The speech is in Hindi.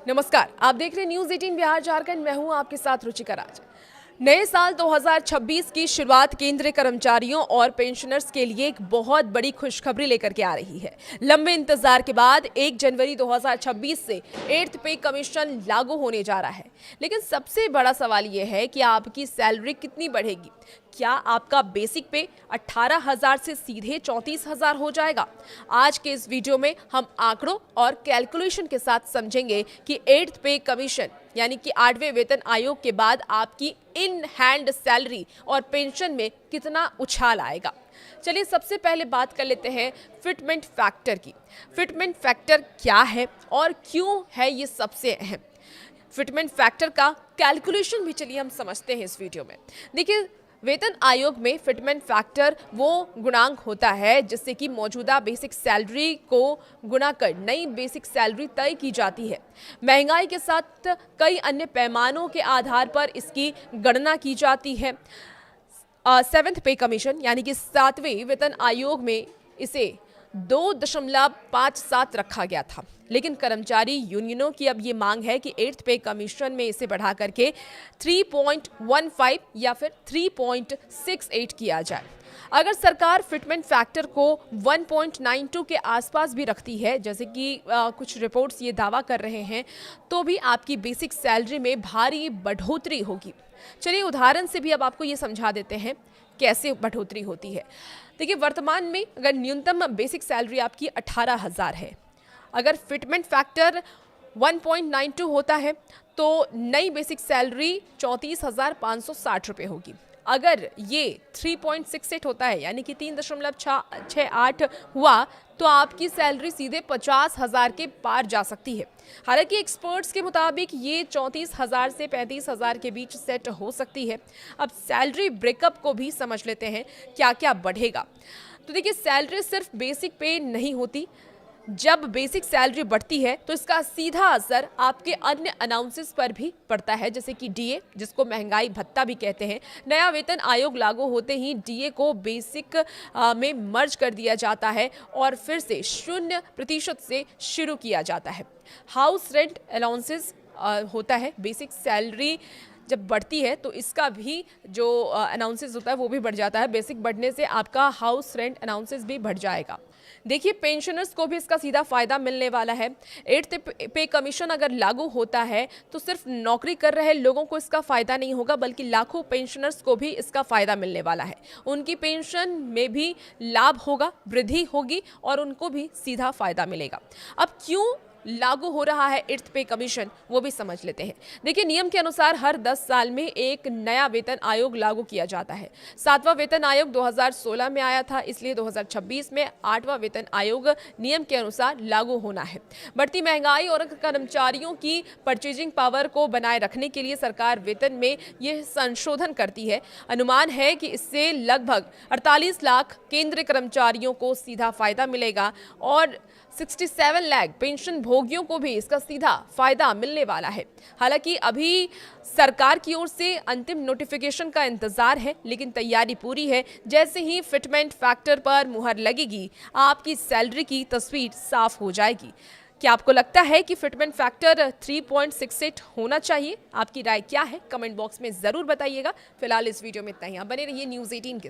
नमस्कार, आप देख रहे हैं न्यूज 18 बिहार झारखंड। मैं हूं आपके साथ रुचिका राज। नए साल 2026 की शुरुआत केंद्रीय कर्मचारियों और पेंशनर्स के लिए एक बहुत बड़ी खुशखबरी लेकर के आ रही है। लंबे इंतजार के बाद 1 जनवरी 2026 से 8th पे कमीशन लागू होने जा रहा है। लेकिन सबसे बड़ा सवाल यह है कि आपकी सैलरी कितनी बढ़ेगी। क्या आपका बेसिक पे 18,000 से सीधे 34,000 हो जाएगा? आज के इस वीडियो में हम आंकड़ों और कैलकुलेशन के साथ समझेंगे कि 8th पे कमीशन यानी कि 8वें वेतन आयोग के बाद आपकी इन हैंड सैलरी और पेंशन में कितना उछाल आएगा। चलिए सबसे पहले बात कर लेते हैं फिटमेंट फैक्टर की। फिटमेंट फैक्टर क्या है और क्यों है ये सबसे अहम। फिटमेंट फैक्टर का कैलकुलेशन भी चलिए हम समझते हैं इस वीडियो में। देखिए, वेतन आयोग में फिटमेंट फैक्टर वो गुणांक होता है जिससे कि मौजूदा बेसिक सैलरी को गुणा कर नई बेसिक सैलरी तय की जाती है। महंगाई के साथ कई अन्य पैमानों के आधार पर इसकी गणना की जाती है। 7th पे कमीशन यानी कि 7वें वेतन आयोग में इसे 2.57 रखा गया था, लेकिन कर्मचारी यूनियनों की अब ये मांग है कि 8th पे कमीशन में इसे बढ़ा करके 3.15 या फिर 3.68 किया जाए। अगर सरकार फिटमेंट फैक्टर को 1.92 के आसपास भी रखती है, जैसे कि कुछ रिपोर्ट्स ये दावा कर रहे हैं, तो भी आपकी बेसिक सैलरी में भारी बढ़ोतरी होगी। चलिए उदाहरण से भी अब आपको ये समझा देते हैं कैसे बढ़ोतरी होती है। देखिए, वर्तमान में अगर न्यूनतम बेसिक सैलरी आपकी 18,000 है, अगर फिटमेंट फैक्टर 1.92 होता है तो नई बेसिक सैलरी 34,560 रुपये होगी। अगर ये 3.68 होता है यानी कि 3.68 हुआ तो आपकी सैलरी सीधे 50,000 के पार जा सकती है। हालांकि एक्सपर्ट्स के मुताबिक ये 34,000 से 35,000 के बीच सेट हो सकती है। अब सैलरी ब्रेकअप को भी समझ लेते हैं क्या क्या बढ़ेगा। तो देखिए, सैलरी सिर्फ बेसिक पे नहीं होती। जब बेसिक सैलरी बढ़ती है तो इसका सीधा असर आपके अन्य अनाउंसेस पर भी पड़ता है, जैसे कि डीए, जिसको महंगाई भत्ता भी कहते हैं। नया वेतन आयोग लागू होते ही डीए को बेसिक में मर्ज कर दिया जाता है और फिर से 0% से शुरू किया जाता है। हाउस रेंट अलाउंसेस होता है। बेसिक सैलरी जब बढ़ती है तो इसका भी जो अनाउंसेस होता है वो भी बढ़ जाता है। बेसिक बढ़ने से आपका हाउस रेंट अनाउंसेस भी बढ़ जाएगा। देखिए, पेंशनर्स को भी इसका सीधा फायदा मिलने वाला है। 8th पे कमीशन अगर लागू होता है तो सिर्फ नौकरी कर रहे लोगों को इसका फायदा नहीं होगा, बल्कि लाखों पेंशनर्स को भी इसका फायदा मिलने वाला है। उनकी पेंशन में भी लाभ होगा, वृद्धि होगी और उनको भी सीधा फायदा मिलेगा। अब क्यों लागू हो रहा है 8th पे कमीशन, वो भी समझ लेते हैं। देखिए, नियम के अनुसार हर 10 साल में एक नया वेतन आयोग लागू किया जाता है। 7वां वेतन आयोग 2016 में आया था, इसलिए 2026 में 8वां वेतन आयोग नियम के अनुसार लागू होना है। बढ़ती महंगाई और कर्मचारियों की परचेजिंग पावर को बनाए रखने के लिए सरकार वेतन में यह संशोधन करती है। अनुमान है कि इससे लगभग 48 लाख केंद्रीय कर्मचारियों को सीधा फायदा मिलेगा और 67 लाख पेंशन भोगियों को भी इसका सीधा फायदा मिलने वाला है। हालांकि अभी सरकार की ओर से अंतिम नोटिफिकेशन का इंतजार है, लेकिन तैयारी पूरी है। जैसे ही फिटमेंट फैक्टर पर मुहर लगेगी, आपकी सैलरी की तस्वीर साफ हो जाएगी। क्या आपको लगता है कि फिटमेंट फैक्टर 3.68 होना चाहिए? आपकी राय क्या है? कमेंट बॉक्स में जरूर बताइएगा। फिलहाल इस वीडियो में इतना ही। आप बने रहिए न्यूज़ 18 के साथ।